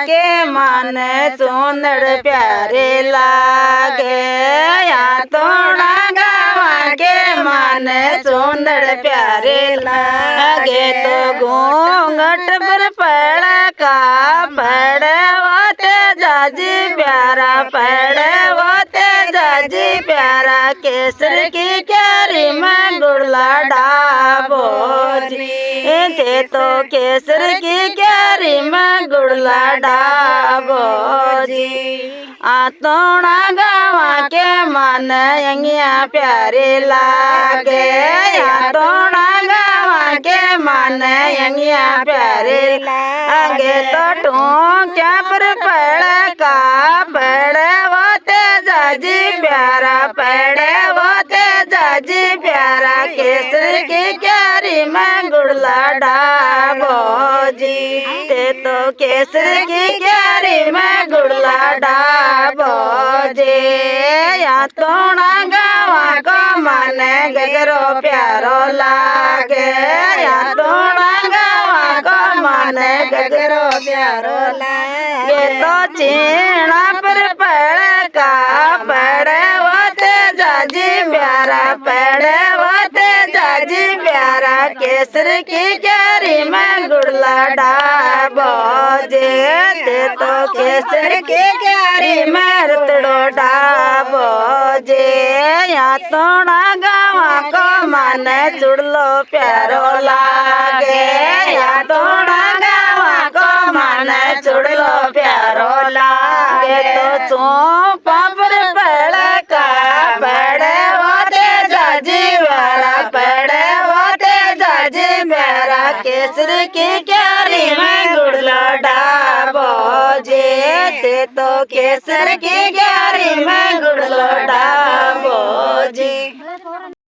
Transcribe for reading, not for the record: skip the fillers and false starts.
के मन सुंदर प्यारे लागे। या तोड़ा गावा के मन सुंदर प्यारे लागे। तो घूंघट पर पड़ का पड़े होते जाजी प्यारा पड़े होते जाजी प्यारा। केसर की क्यारी में गुड़ला डाबो जी थे तो केसर की क्यारी में गुड़ला डाबो जी। आतोड़ा गावा के मन यंगिया प्यारे लागे। आतोड़ा गावा के मन यंगिया प्यारे लागे। तो टूंक्या पर पड़ का पड़े होते जाजी प्यारा पड़े होते जाजी प्यारा। केसर की क्यारी में गुड़ला डाबो जी ते तो केसर की क्यारी में गुड़ला डाबो जी। या तोड़ा गावा को मन गजरो प्यारो लागे। या तोड़ा गावा को मन गजरो प्यारो लागे। तो चीणा पर पड़ का पड़े होते जाजी प्यारा पड़े होते जाजी प्यारा। केसर की क्यारी में गुड़ला डाबो जे ते तो केसर की क्यारी में रुतड़ो डाबो जे। या तोड़ा गावा को मन चुड़लो प्यारो लागे। या तोड़ा गावा को मन चुड़लो प्यारो लागे। तो चौपा पर पड़ का पड़े होते जाजी प्यारा पड़े होते जाजी प्यारा। केसर की क्यारी में गुड़ला डाबो जे ते तो केसर की क्यारी में गुड़लो डाबो।